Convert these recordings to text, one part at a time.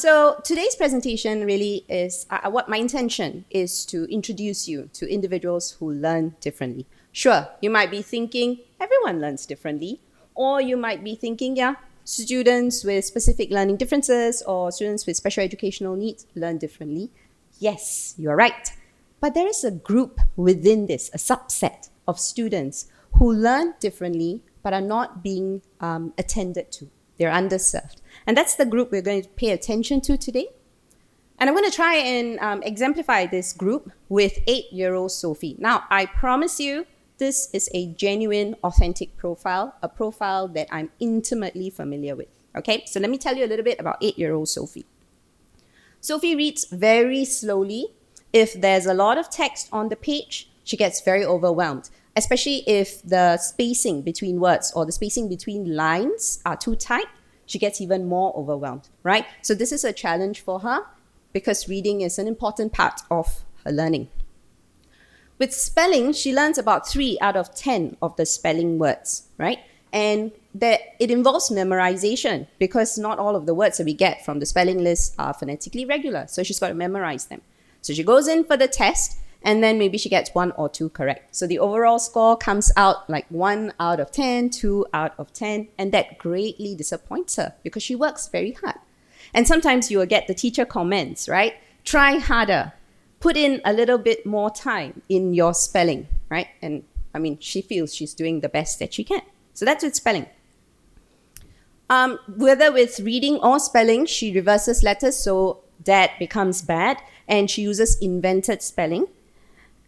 So today's presentation really is, what my intention is to introduce you to individuals who learn differently. Sure, you might be thinking everyone learns differently, or you might be thinking, yeah, students with specific learning differences or students with special educational needs learn differently. Yes, you're right. But there is a group within this, a subset of students who learn differently but are not being attended to. They're underserved. And that's the group we're going to pay attention to today. And I'm going to try and exemplify this group with 8-year-old Sophie. Now, I promise you, this is a genuine, authentic profile, a profile that I'm intimately familiar with. Okay, so let me tell you a little bit about 8-year-old Sophie. Sophie reads very slowly. If there's a lot of text on the page, she gets very overwhelmed, especially if the spacing between words or the spacing between lines are too tight. She gets even more overwhelmed, right? So this is a challenge for her because reading is an important part of her learning. With spelling, she learns about 3 out of 10 of the spelling words, right? And that it involves memorization because not all of the words that we get from the spelling list are phonetically regular. So she's got to memorize them. So she goes in for the test and then maybe she gets 1 or 2 correct. So the overall score comes out like 1 out of 10, 2 out of 10, and that greatly disappoints her because she works very hard. And sometimes you will get the teacher comments, right? Try harder. Put in a little bit more time in your spelling, right? And I mean, she feels she's doing the best that she can. So that's with spelling. Whether with reading or spelling, she reverses letters, so that becomes bad, and she uses invented spelling.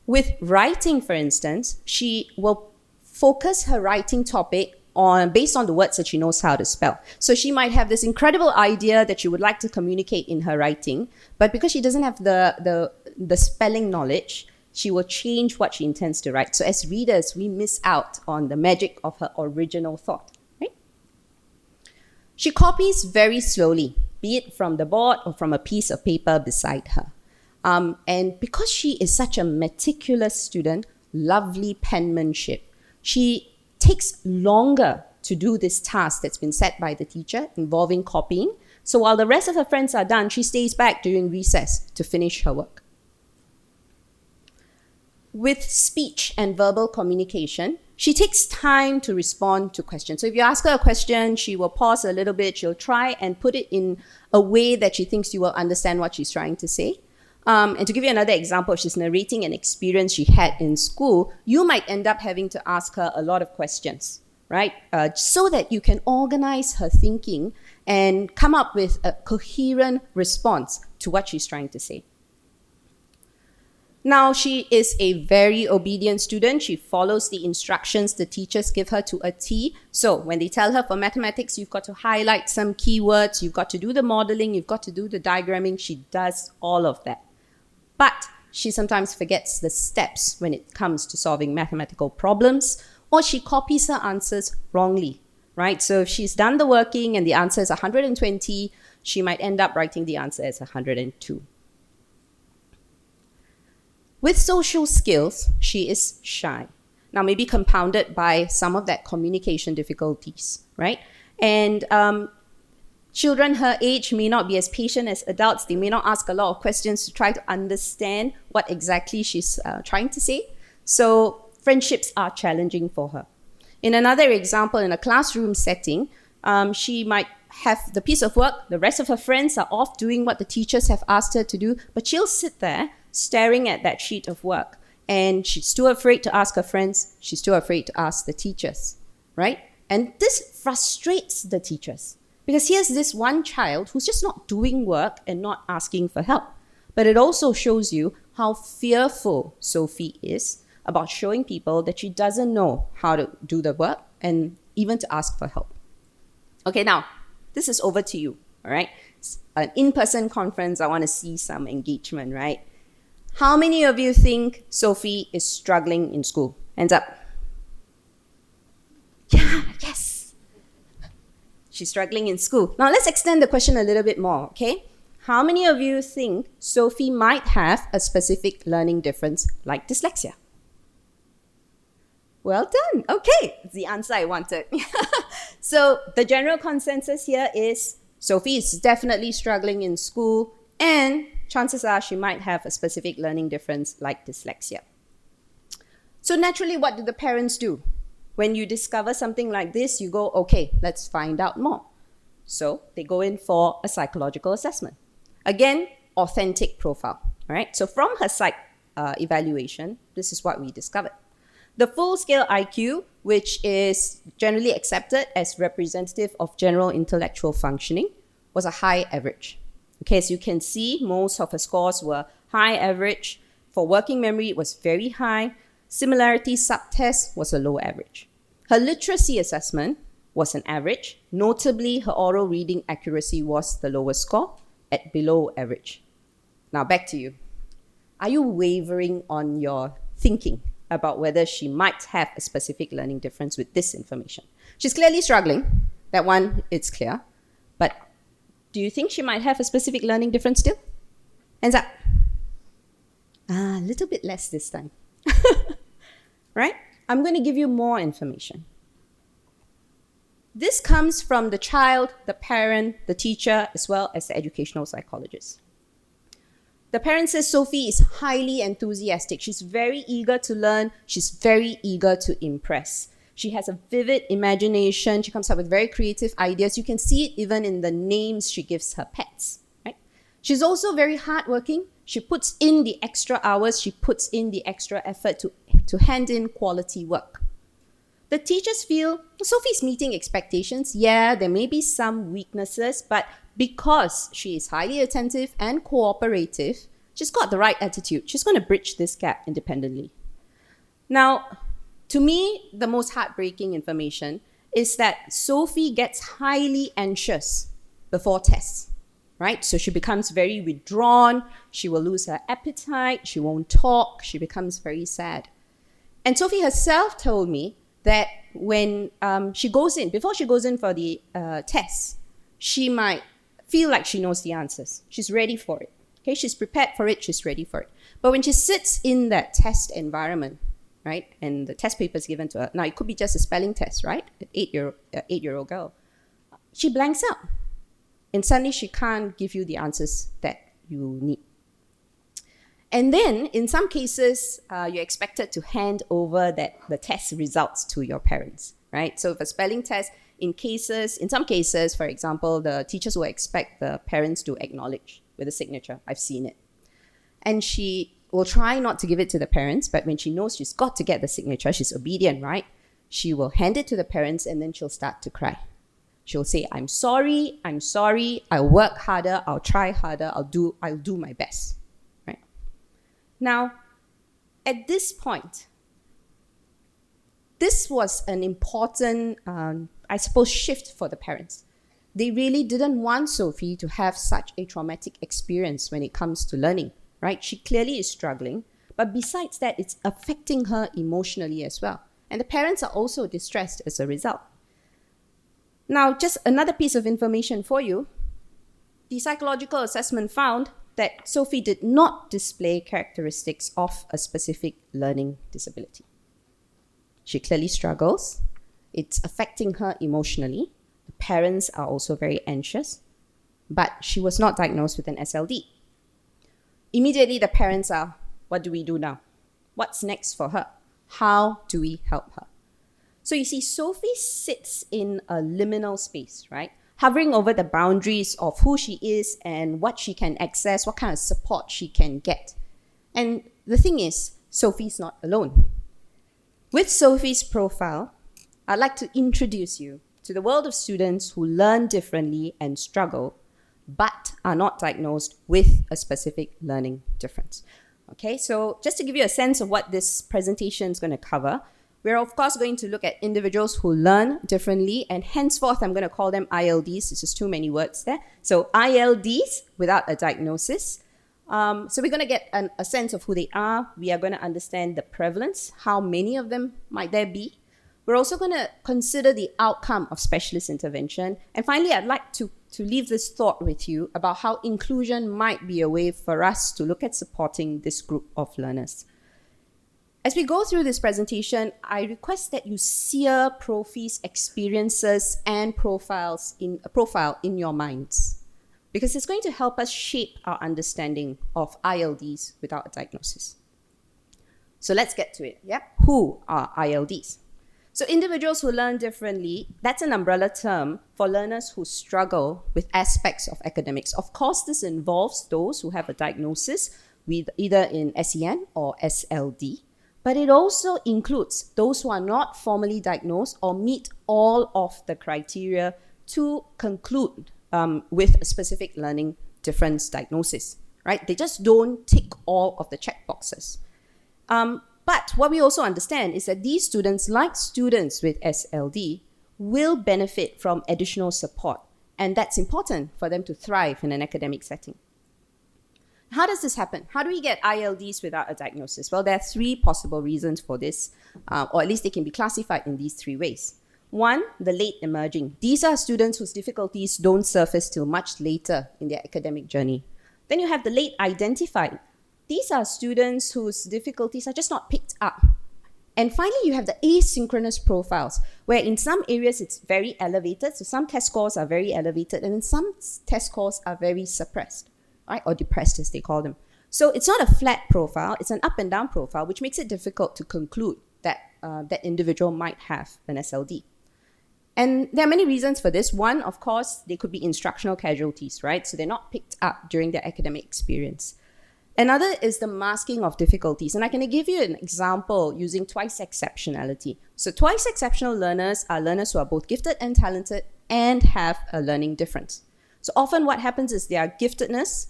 With writing, for instance, she will focus her writing topic based on the words that she knows how to spell. So she might have this incredible idea that she would like to communicate in her writing, but because she doesn't have the spelling knowledge, she will change what she intends to write. So as readers, we miss out on the magic of her original thought, right? She copies very slowly, be it from the board or from a piece of paper beside her. And because she is such a meticulous student, lovely penmanship, she takes longer to do this task that's been set by the teacher involving copying. So while the rest of her friends are done, she stays back during recess to finish her work. With speech and verbal communication, she takes time to respond to questions. So if you ask her a question, she will pause a little bit. She'll try and put it in a way that she thinks you will understand what she's trying to say. And to give you another example, if she's narrating an experience she had in school, you might end up having to ask her a lot of questions, right? So that you can organize her thinking and come up with a coherent response to what she's trying to say. Now, she is a very obedient student. She follows the instructions the teachers give her to a T. So when they tell her for mathematics, you've got to highlight some keywords, you've got to do the modeling, you've got to do the diagramming, she does all of that. But she sometimes forgets the steps when it comes to solving mathematical problems, or she copies her answers wrongly, right? So if she's done the working and the answer is 120, she might end up writing the answer as 102. With social skills, she is shy. Now, maybe compounded by some of that communication difficulties, right? And children her age may not be as patient as adults. They may not ask a lot of questions to try to understand what exactly she's trying to say. So friendships are challenging for her. In another example, in a classroom setting, she might have the piece of work. The rest of her friends are off doing what the teachers have asked her to do, but she'll sit there staring at that sheet of work. And she's too afraid to ask her friends. She's too afraid to ask the teachers, right? And this frustrates the teachers. Because here's this one child who's just not doing work and not asking for help. But it also shows you how fearful Sophie is about showing people that she doesn't know how to do the work and even to ask for help. Okay, now, this is over to you, all right? It's an in-person conference. I want to see some engagement, right? How many of you think Sophie is struggling in school? Hands up. Yeah, yes. She's struggling in school. Now, let's extend the question a little bit more, okay? How many of you think Sophie might have a specific learning difference like dyslexia? Well done. Okay, that's the answer I wanted. So the general consensus here is Sophie is definitely struggling in school, and chances are she might have a specific learning difference like dyslexia. So naturally, what do the parents do? When you discover something like this, you go, okay, let's find out more. So they go in for a psychological assessment. Again, authentic profile, right? So from her psych evaluation, this is what we discovered. The full-scale IQ, which is generally accepted as representative of general intellectual functioning, was a high average. Okay, as you can see, most of her scores were high average. For working memory, it was very high. Similarity subtest was a low average. Her literacy assessment was an average. Notably, her oral reading accuracy was the lowest score at below average. Now back to you. Are you wavering on your thinking about whether she might have a specific learning difference with this information? She's clearly struggling. That one, it's clear. But do you think she might have a specific learning difference still? Hands up. A little bit less this time. Right? I'm going to give you more information. This comes from the child, the parent, the teacher, as well as the educational psychologist. The parent says Sophie is highly enthusiastic. She's very eager to learn. She's very eager to impress. She has a vivid imagination. She comes up with very creative ideas. You can see it even in the names she gives her pets. Right? She's also very hardworking. She puts in the extra hours. She puts in the extra effort to hand in quality work. The teachers feel Sophie's meeting expectations. Yeah, there may be some weaknesses, but because she is highly attentive and cooperative, she's got the right attitude. She's going to bridge this gap independently. Now, to me, the most heartbreaking information is that Sophie gets highly anxious before tests, right? So she becomes very withdrawn. She will lose her appetite. She won't talk. She becomes very sad. And Sophie herself told me that when she goes in, before she goes in for the tests, she might feel like she knows the answers. She's ready for it. Okay, she's prepared for it. She's ready for it. But when she sits in that test environment, right, and the test paper is given to her, now it could be just a spelling test, right? An eight-year-old girl, she blanks out, and suddenly she can't give you the answers that you need. And then, in some cases, you're expected to hand over the test results to your parents, right? So, if a spelling test, in some cases, for example, the teachers will expect the parents to acknowledge with a signature. I've seen it. And she will try not to give it to the parents, but when she knows she's got to get the signature, she's obedient, right? She will hand it to the parents, and then she'll start to cry. She'll say, I'm sorry, I'll work harder, I'll try harder, I'll do my best. Now, at this point, this was an important, shift for the parents. They really didn't want Sophie to have such a traumatic experience when it comes to learning, right? She clearly is struggling, but besides that, it's affecting her emotionally as well. And the parents are also distressed as a result. Now, just another piece of information for you. The psychological assessment found that Sophie did not display characteristics of a specific learning disability. She clearly struggles. It's affecting her emotionally. The parents are also very anxious, but she was not diagnosed with an SLD. Immediately, the parents are, what do we do now? What's next for her? How do we help her? So you see, Sophie sits in a liminal space, right? Hovering over the boundaries of who she is and what she can access, what kind of support she can get. And the thing is, Sophie's not alone. With Sophie's profile, I'd like to introduce you to the world of students who learn differently and struggle, but are not diagnosed with a specific learning difference. Okay, so just to give you a sense of what this presentation is going to cover, we're of course going to look at individuals who learn differently, and henceforth I'm going to call them ILDs. It's just too many words there. So ILDs without a diagnosis. So we're going to get a sense of who they are. We are going to understand the prevalence, how many of them might there be. We're also going to consider the outcome of specialist intervention. And finally, I'd like to leave this thought with you about how inclusion might be a way for us to look at supporting this group of learners. As we go through this presentation, I request that you sear Profi's experiences and profile in your minds, because it's going to help us shape our understanding of ILDs without a diagnosis. So let's get to it. Yeah? Who are ILDs? So individuals who learn differently, that's an umbrella term for learners who struggle with aspects of academics. Of course, this involves those who have a diagnosis with either in SEN or SLD, but it also includes those who are not formally diagnosed or meet all of the criteria to conclude with a specific learning difference diagnosis, right? They just don't tick all of the checkboxes. But what we also understand is that these students, like students with SLD, will benefit from additional support, and that's important for them to thrive in an academic setting. How does this happen? How do we get ILDs without a diagnosis? Well, there are three possible reasons for this, or at least they can be classified in these three ways. One, the late emerging. These are students whose difficulties don't surface till much later in their academic journey. Then you have the late identified. These are students whose difficulties are just not picked up. And finally, you have the asynchronous profiles, where in some areas it's very elevated, so some test scores are very elevated, and in some test scores are very suppressed, right? Or depressed, as they call them. So it's not a flat profile, it's an up and down profile, which makes it difficult to conclude that that individual might have an SLD. And there are many reasons for this. One, of course, they could be instructional casualties, right? So they're not picked up during their academic experience. Another is the masking of difficulties. And I can give you an example using twice exceptionality. So twice exceptional learners are learners who are both gifted and talented and have a learning difference. So often what happens is their giftedness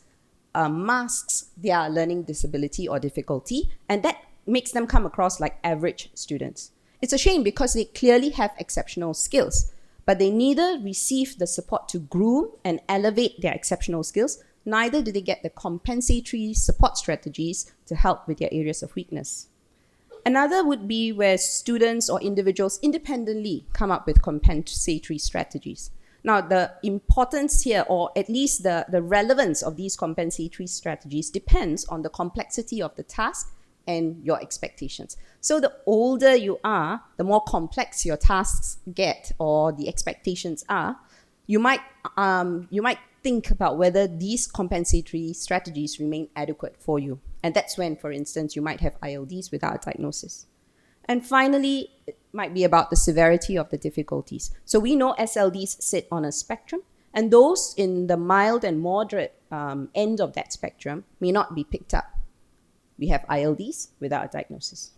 masks their learning disability or difficulty, and that makes them come across like average students. It's a shame because they clearly have exceptional skills, but they neither receive the support to groom and elevate their exceptional skills, neither do they get the compensatory support strategies to help with their areas of weakness. Another would be where students or individuals independently come up with compensatory strategies. Now, the importance here, or at least the relevance of these compensatory strategies, depends on the complexity of the task and your expectations. So the older you are, the more complex your tasks get or the expectations are, you might think about whether these compensatory strategies remain adequate for you. And that's when, for instance, you might have ILDs without a diagnosis. And finally, it might be about the severity of the difficulties. So we know SLDs sit on a spectrum, and those in the mild and moderate end of that spectrum may not be picked up. We have ILDs without a diagnosis.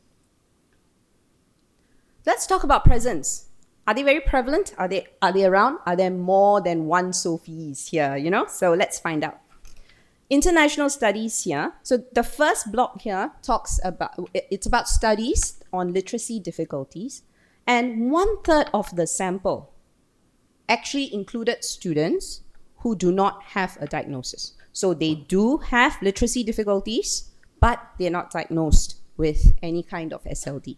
Let's talk about presence. Are they very prevalent? Are they around? Are there more than one Sophies here, So let's find out. International studies here. So the first block here it's about studies on literacy difficulties, and 1/3 of the sample actually included students who do not have a diagnosis. So they do have literacy difficulties, but they're not diagnosed with any kind of SLD.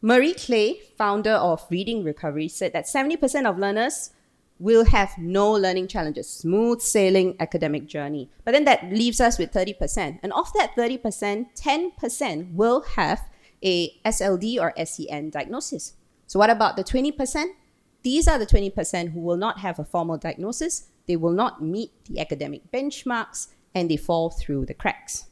Marie Clay, founder of Reading Recovery, said that 70% of learners will have no learning challenges, smooth sailing academic journey. But then that leaves us with 30%. And of that 30%, 10% will have a SLD or SEN diagnosis. So what about the 20%? These are the 20% who will not have a formal diagnosis, they will not meet the academic benchmarks, and they fall through the cracks.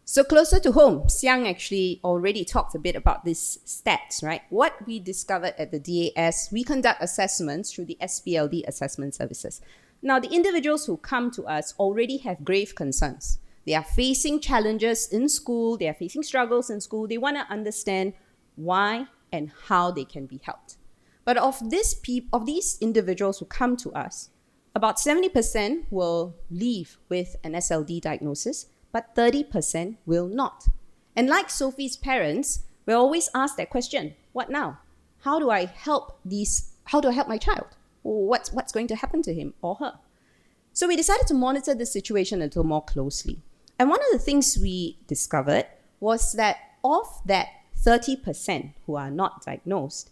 So closer to home, Xiang actually already talked a bit about these stats, right? What we discovered at the DAS, we conduct assessments through the SPLD assessment services. Now, the individuals who come to us already have grave concerns. They are facing challenges in school, they are facing struggles in school, they want to understand why and how they can be helped. But of these individuals who come to us, about 70% will leave with an SLD diagnosis, but 30% will not. And like Sophie's parents, we always ask that question, what now? How do I help my child? What's going to happen to him or her? So we decided to monitor the situation a little more closely. And one of the things we discovered was that of that 30% who are not diagnosed,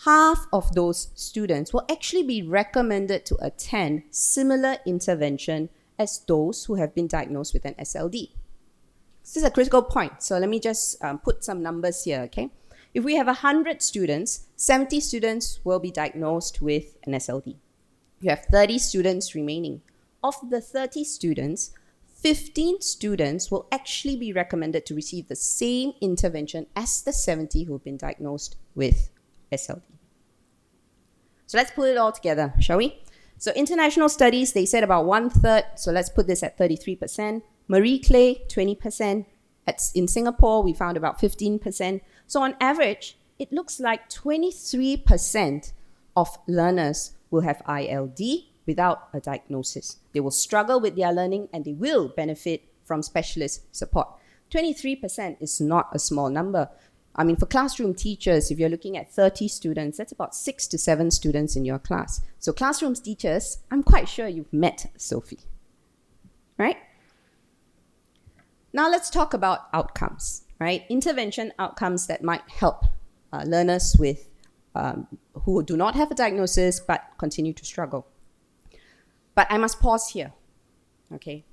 half of those students will actually be recommended to attend similar intervention as those who have been diagnosed with an SLD. This is a critical point. So let me just put some numbers here, okay? If we have 100 students, 70 students will be diagnosed with an SLD. You have 30 students remaining. Of the 30 students, 15 students will actually be recommended to receive the same intervention as the 70 who have been diagnosed with SLD. So let's put it all together, shall we? So international studies, they said about 1/3. So let's put this at 33%. Marie Clay, 20%. In Singapore, we found about 15%. So on average, it looks like 23% of learners will have ILD without a diagnosis. They will struggle with their learning and they will benefit from specialist support. 23% is not a small number. I mean, for classroom teachers, if you're looking at 30 students, that's about 6 to 7 students in your class. So classroom teachers, I'm quite sure you've met Sophie, right? Now let's talk about outcomes, right? Intervention outcomes that might help learners with who do not have a diagnosis but continue to struggle. But I must pause here, okay?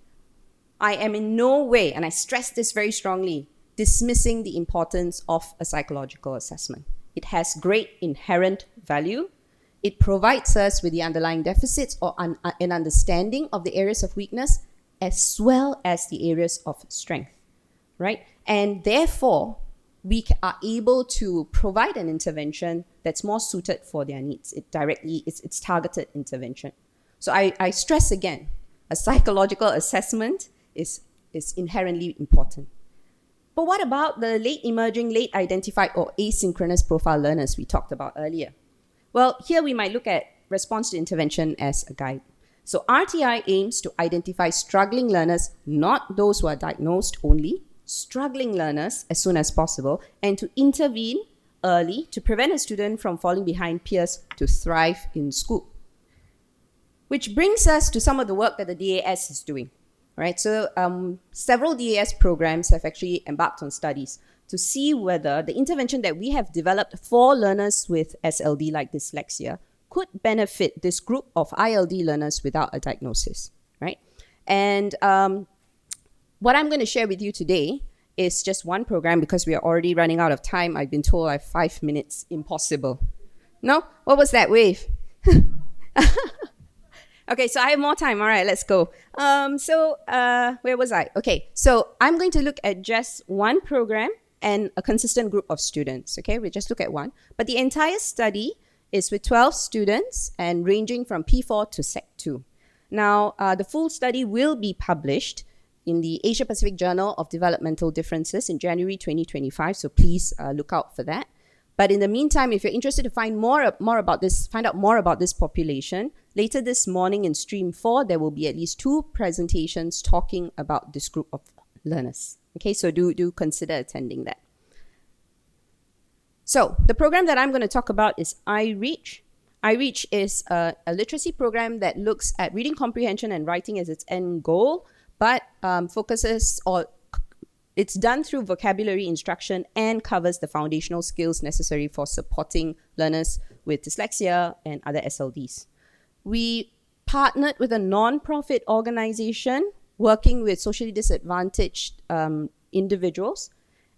I am in no way, and I stress this very strongly, dismissing the importance of a psychological assessment. It has great inherent value. It provides us with the underlying deficits or an understanding of the areas of weakness as well as the areas of strength, right? And therefore, we are able to provide an intervention that's more suited for their needs. It's targeted intervention. So I stress again, a psychological assessment is inherently important. But what about the late emerging, late identified or asynchronous profile learners we talked about earlier? Well, here we might look at response to intervention as a guide. So RTI aims to identify struggling learners, not those who are diagnosed only, struggling learners as soon as possible, and to intervene early to prevent a student from falling behind peers to thrive in school. Which brings us to some of the work that the DAS is doing. Right, so several DAS programs have actually embarked on studies to see whether the intervention that we have developed for learners with SLD like dyslexia could benefit this group of ILD learners without a diagnosis, right? And what I'm going to share with you today is just one program because we are already running out of time. I've been told I have 5 minutes. Impossible. No? What was that wave? Okay, so I have more time. All right, let's go. Where was I? Okay, so I'm going to look at just one program and a consistent group of students. Okay, we just look at one. But the entire study is with 12 students and ranging from P4 to Sec 2. Now, the full study will be published in the Asia Pacific Journal of Developmental Differences in January 2025. So please look out for that. But in the meantime, if you're interested to find find out more about this population, later this morning in Stream 4, there will be at least 2 presentations talking about this group of learners. Okay, so do consider attending that. So the program that I'm going to talk about is iReach. iReach is a literacy program that looks at reading comprehension and writing as its end goal, but it's done through vocabulary instruction and covers the foundational skills necessary for supporting learners with dyslexia and other SLDs. We partnered with a non-profit organization working with socially disadvantaged individuals,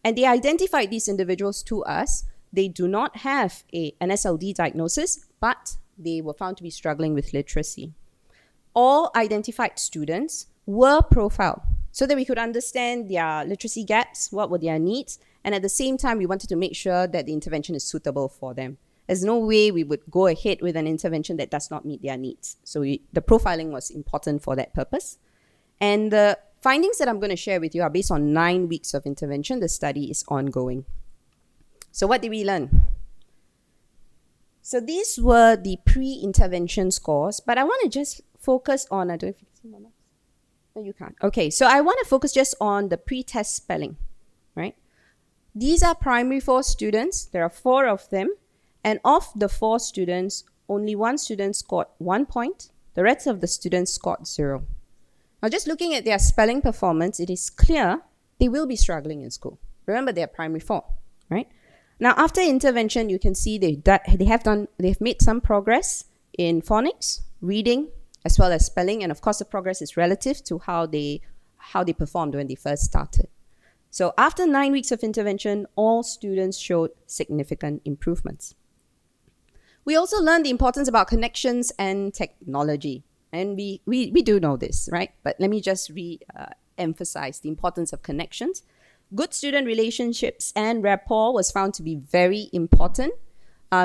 and they identified these individuals to us. They do not have an SLD diagnosis, but they were found to be struggling with literacy. All identified students were profiled so that we could understand their literacy gaps, what were their needs, and at the same time, we wanted to make sure that the intervention is suitable for them. There's no way we would go ahead with an intervention that does not meet their needs. So the profiling was important for that purpose. And the findings that I'm going to share with you are based on 9 weeks of intervention. The study is ongoing. So what did we learn? So these were the pre-intervention scores, but I want to just focus on, I don't know if you can see my mouse. No, you can't. Okay, so I want to focus just on the pre-test spelling, right? These are primary 4 students. There are 4 of them. And of the 4 students, only 1 student scored 1 point. The rest of the students scored 0. Now, just looking at their spelling performance, it is clear they will be struggling in school. Remember, they're primary 4, right? Now, after intervention, you can see they've made some progress in phonics, reading, as well as spelling. And of course, the progress is relative to how they performed when they first started. So after 9 weeks of intervention, all students showed significant improvements. We also learned the importance about connections and technology. And we do know this, right? But let me just emphasize the importance of connections. Good student relationships and rapport was found to be very important.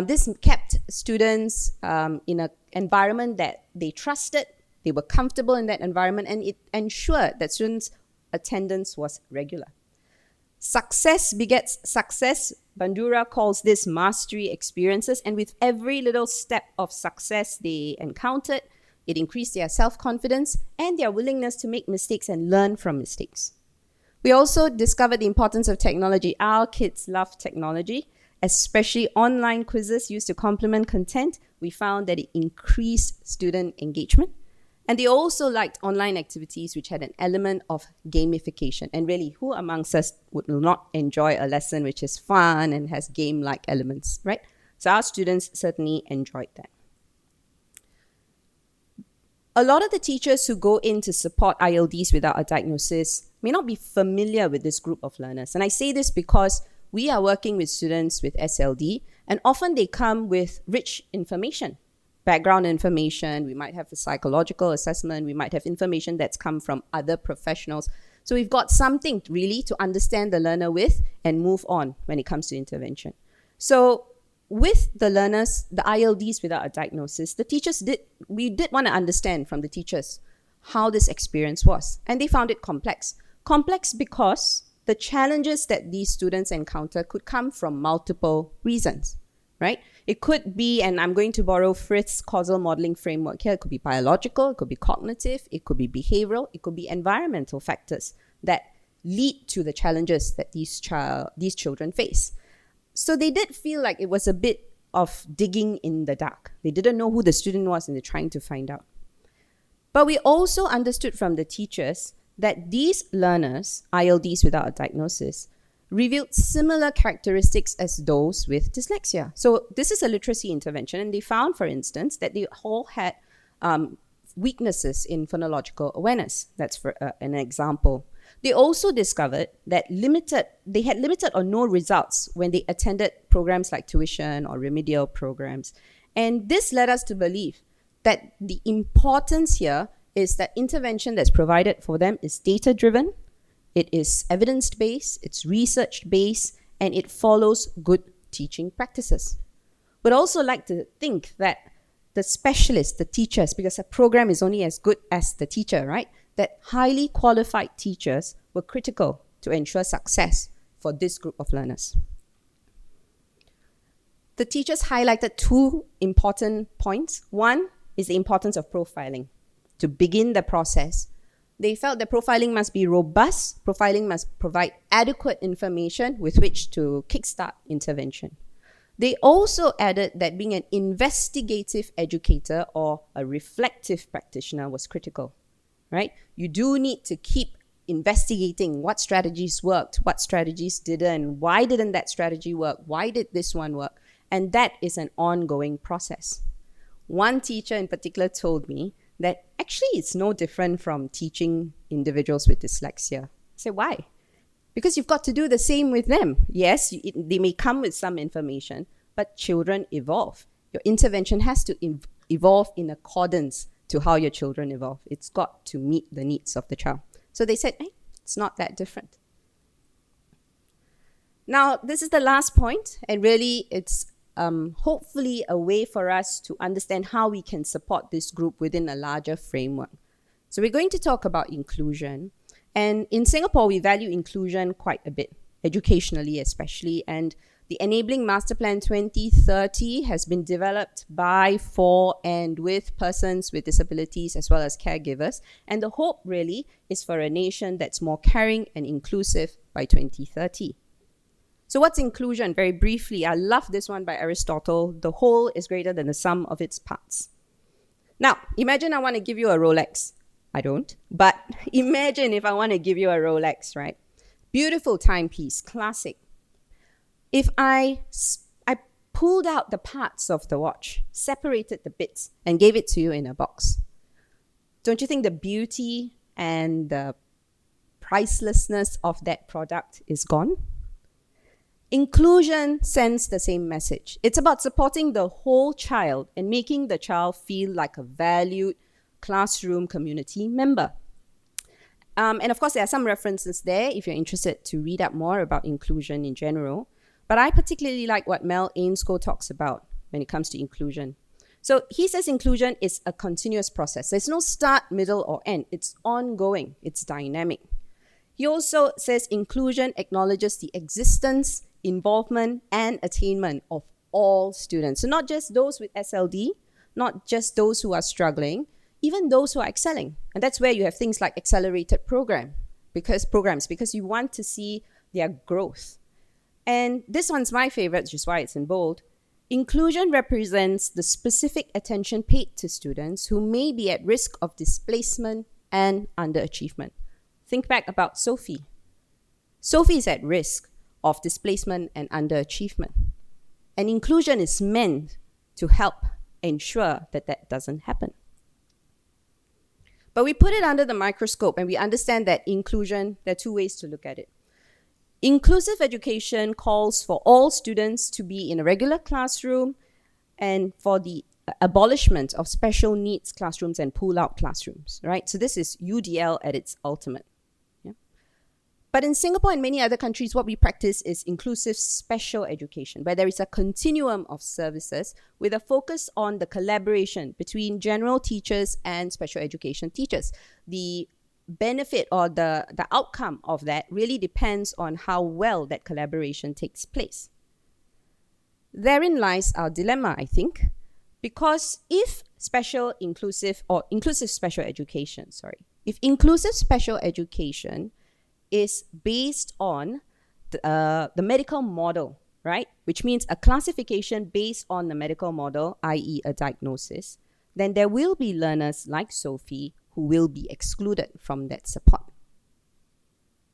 This kept students in an environment that they trusted, they were comfortable in that environment, and it ensured that students' attendance was regular. Success begets success. Bandura calls this mastery experiences, and with every little step of success they encountered, it increased their self-confidence and their willingness to make mistakes and learn from mistakes. We also discovered the importance of technology. Our kids love technology, especially online quizzes used to complement content. We found that it increased student engagement. And they also liked online activities which had an element of gamification. And really, who amongst us would not enjoy a lesson which is fun and has game-like elements, right? So our students certainly enjoyed that. A lot of the teachers who go in to support ILDs without a diagnosis may not be familiar with this group of learners. And I say this because we are working with students with SLD, and often they come with rich information. Background information, we might have a psychological assessment, we might have information that's come from other professionals. So we've got something really to understand the learner with and move on when it comes to intervention. So with the learners, the ILDs without a diagnosis, we did want to understand from the teachers how this experience was. And they found it complex. Complex because the challenges that these students encounter could come from multiple reasons, right? It could be, and I'm going to borrow Frith's causal modeling framework here, it could be biological, it could be cognitive, it could be behavioral, it could be environmental factors that lead to the challenges that these children face. So they did feel like it was a bit of digging in the dark. They didn't know who the student was and they're trying to find out. But we also understood from the teachers that these learners, ILDs without a diagnosis, revealed similar characteristics as those with dyslexia. So this is a literacy intervention, and they found, for instance, that they all had weaknesses in phonological awareness. That's for an example. They also discovered that they had limited or no results when they attended programs like tuition or remedial programs. And this led us to believe that the importance here is that intervention that's provided for them is data-driven, it is evidence-based, it's research-based, and it follows good teaching practices. We'd also like to think that the specialists, the teachers, because a program is only as good as the teacher, right? That highly qualified teachers were critical to ensure success for this group of learners. The teachers highlighted two important points. One is the importance of profiling. To begin the process, they felt that profiling must be robust, profiling must provide adequate information with which to kickstart intervention. They also added that being an investigative educator or a reflective practitioner was critical, right? You do need to keep investigating what strategies worked, what strategies didn't, why didn't that strategy work, why did this one work? And that is an ongoing process. One teacher in particular told me that actually it's no different from teaching individuals with dyslexia. I said, why? Because you've got to do the same with them. Yes, they may come with some information, but children evolve. Your intervention has to evolve in accordance to how your children evolve. It's got to meet the needs of the child. So they said, hey, it's not that different. Now, this is the last point, and really it's hopefully a way for us to understand how we can support this group within a larger framework. So we're going to talk about inclusion. And in Singapore, we value inclusion quite a bit, educationally especially. And the Enabling Master Plan 2030 has been developed by, for, and with persons with disabilities as well as caregivers. And the hope really is for a nation that's more caring and inclusive by 2030. So what's inclusion? Very briefly, I love this one by Aristotle. The whole is greater than the sum of its parts. Now, imagine I want to give you a Rolex. I don't, but imagine if I want to give you a Rolex, right? Beautiful timepiece, classic. If I pulled out the parts of the watch, separated the bits, and gave it to you in a box, don't you think the beauty and the pricelessness of that product is gone. Inclusion sends the same message. It's about supporting the whole child and making the child feel like a valued classroom community member. And of course, there are some references there if you're interested to read up more about inclusion in general. But I particularly like what Mel Ainscough talks about when it comes to inclusion. So he says inclusion is a continuous process. There's no start, middle, or end. It's ongoing. It's dynamic. He also says inclusion acknowledges the existence, involvement, and attainment of all students. So not just those with SLD, not just those who are struggling, even those who are excelling. And that's where you have things like accelerated programs, because you want to see their growth. And this one's my favorite, which is why it's in bold. Inclusion represents the specific attention paid to students who may be at risk of displacement and underachievement. Think back about Sophie. Sophie is at risk of displacement and underachievement. And inclusion is meant to help ensure that that doesn't happen. But we put it under the microscope and we understand that inclusion, there are two ways to look at it. Inclusive education calls for all students to be in a regular classroom and for the abolishment of special needs classrooms and pull-out classrooms, right? So this is UDL at its ultimate. Yeah? But in Singapore and many other countries, what we practice is inclusive special education, where there is a continuum of services with a focus on the collaboration between general teachers and special education teachers. The benefit or the outcome of that really depends on how well that collaboration takes place. Therein lies our dilemma, I think, because if inclusive special education is based on the medical model, right, which means a classification based on the medical model, i.e. a diagnosis, then there will be learners like Sophie who will be excluded from that support.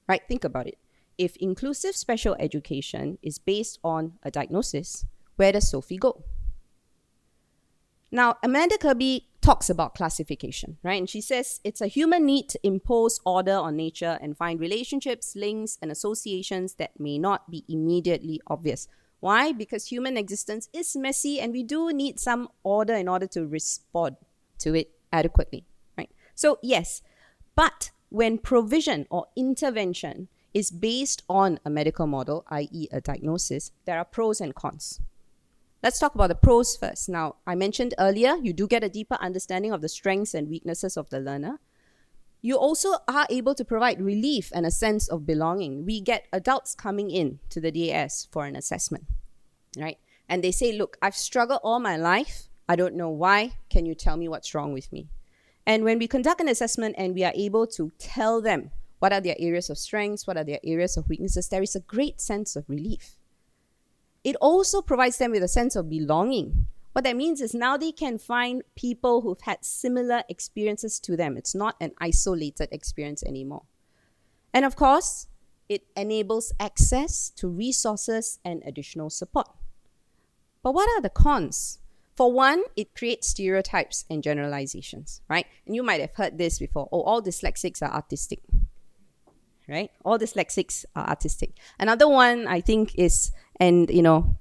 Right? Think about it. If inclusive special education is based on a diagnosis, where does Sophie go? Now, Amanda Kirby talks about classification, right? And she says it's a human need to impose order on nature and find relationships, links, and associations that may not be immediately obvious. Why? Because human existence is messy and we do need some order in order to respond to it adequately. So yes, but when provision or intervention is based on a medical model, i.e. a diagnosis, there are pros and cons. Let's talk about the pros first. Now, I mentioned earlier, you do get a deeper understanding of the strengths and weaknesses of the learner. You also are able to provide relief and a sense of belonging. We get adults coming in to the DAS for an assessment, right? And they say, look, I've struggled all my life. I don't know why. Can you tell me what's wrong with me? And when we conduct an assessment and we are able to tell them what are their areas of strengths, what are their areas of weaknesses, there is a great sense of relief. It also provides them with a sense of belonging. What that means is now they can find people who've had similar experiences to them. It's not an isolated experience anymore. And of course, it enables access to resources and additional support. But what are the cons? For one, it creates stereotypes and generalizations, right? And you might have heard this before. Oh, all dyslexics are artistic, right? All dyslexics are artistic. Another one I think is, and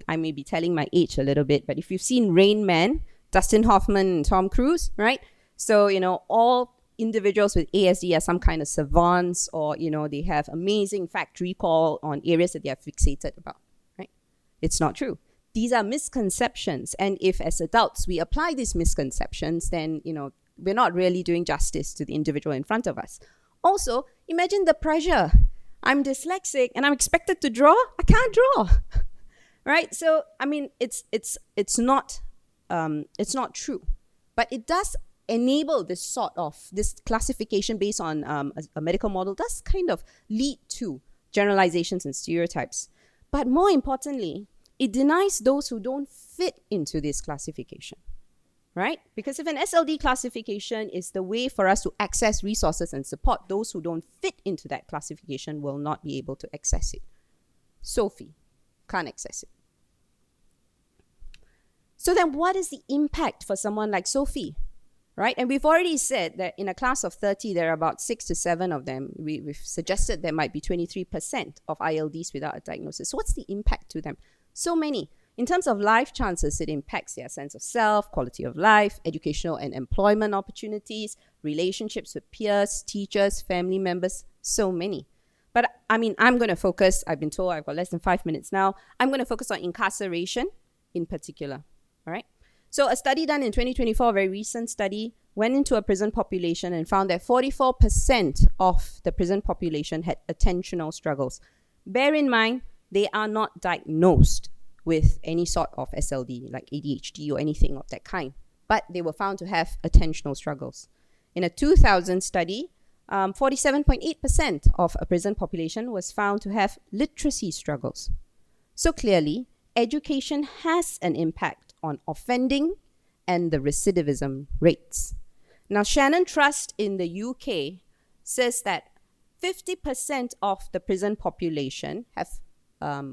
I may be telling my age a little bit, but if you've seen Rain Man, Dustin Hoffman and Tom Cruise, right? So, all individuals with ASD are some kind of savants or, they have amazing fact recall on areas that they are fixated about, right? It's not true. These are misconceptions. And if as adults we apply these misconceptions, then, we're not really doing justice to the individual in front of us. Also, imagine the pressure. I'm dyslexic and I'm expected to draw. I can't draw, right? So, it's not true, but it does enable this classification based on a medical model does kind of lead to generalizations and stereotypes. But more importantly, it denies those who don't fit into this classification, right? Because if an SLD classification is the way for us to access resources and support, those who don't fit into that classification will not be able to access it. Sophie can't access it. So then what is the impact for someone like Sophie? right? And we've already said that in a class of 30, there are about 6 to 7 of them. We've suggested there might be 23% of ILDs without a diagnosis. So what's the impact to them? So many. In terms of life chances, it impacts their sense of self, quality of life, educational and employment opportunities, relationships with peers, teachers, family members, so many. But I mean, I'm going to focus, I've been told I've got less than 5 minutes now, I'm going to focus on incarceration in particular, all right? So a study done in 2024, a very recent study, went into a prison population and found that 44% of the prison population had attentional struggles. Bear in mind, they are not diagnosed with any sort of SLD, like ADHD or anything of that kind, but they were found to have attentional struggles. In a 2000 study, 47.8% of a prison population was found to have literacy struggles. So clearly, education has an impact on offending and the recidivism rates. Now, Shannon Trust in the UK says that 50% of the prison population have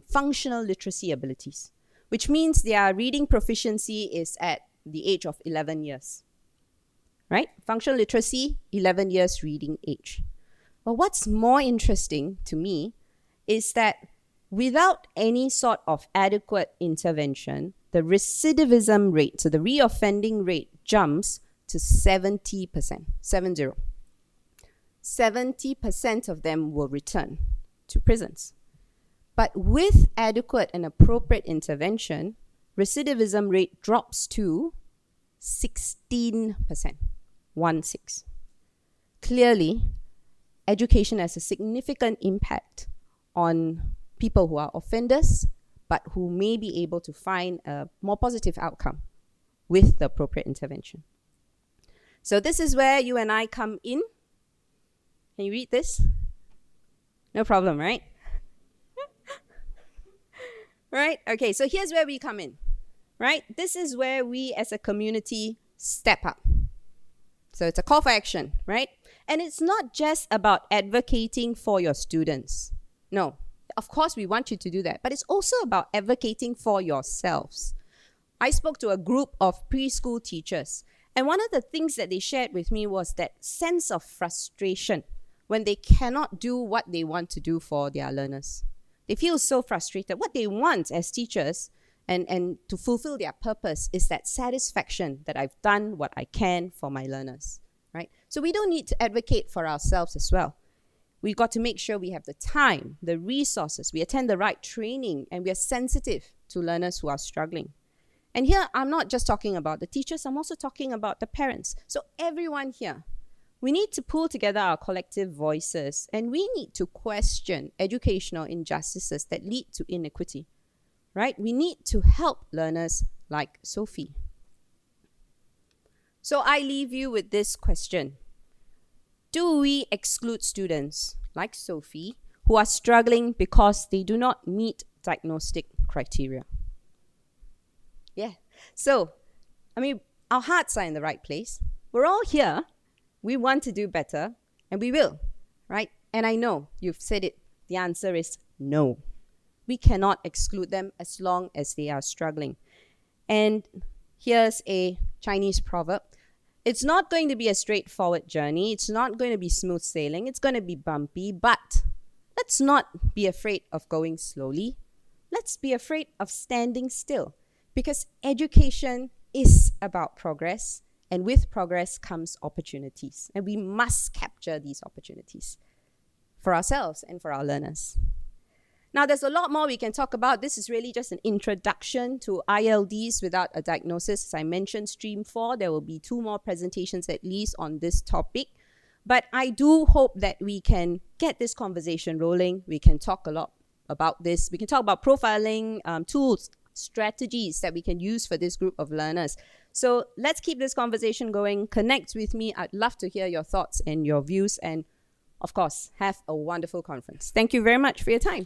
functional literacy abilities, which means their reading proficiency is at the age of 11 years. Right? Functional literacy, 11 years reading age. But what's more interesting to me is that without any sort of adequate intervention, the recidivism rate, so the reoffending rate, jumps to 70%. 70. 70% of them will return to prisons. But with adequate and appropriate intervention, recidivism rate drops to 16%. 1/6. Clearly, education has a significant impact on people who are offenders, but who may be able to find a more positive outcome with the appropriate intervention. So this is where you and I come in. Can you read this? No problem, right? Right? Okay, so here's where we come in, right? This is where we as a community step up. So it's a call for action, right? And it's not just about advocating for your students. No, of course we want you to do that, but it's also about advocating for yourselves. I spoke to a group of preschool teachers, and one of the things that they shared with me was that sense of frustration when they cannot do what they want to do for their learners. They feel so frustrated. What they want as teachers and to fulfill their purpose is that satisfaction that I've done what I can for my learners, right? So we don't need to advocate for ourselves as well. We've got to make sure we have the time, the resources, we attend the right training, and we are sensitive to learners who are struggling. And here, I'm not just talking about the teachers, I'm also talking about the parents. So everyone here, we need to pull together our collective voices, and we need to question educational injustices that lead to inequity, right? We need to help learners like Sophie. So I leave you with this question. Do we exclude students like Sophie who are struggling because they do not meet diagnostic criteria? Yeah. So, I mean, our hearts are in the right place. We're all here. We want to do better, and we will, right? And I know you've said it. The answer is no. We cannot exclude them as long as they are struggling. And here's a Chinese proverb. It's not going to be a straightforward journey. It's not going to be smooth sailing. It's going to be bumpy, but let's not be afraid of going slowly. Let's be afraid of standing still, because education is about progress, and with progress comes opportunities, and we must capture these opportunities for ourselves and for our learners. Now, there's a lot more we can talk about. This is really just an introduction to ILDs without a diagnosis. As I mentioned, Stream 4, there will be 2 more presentations at least on this topic. But I do hope that we can get this conversation rolling. We can talk a lot about this. We can talk about profiling, tools, strategies that we can use for this group of learners. So let's keep this conversation going. Connect with me. I'd love to hear your thoughts and your views. And of course, have a wonderful conference. Thank you very much for your time.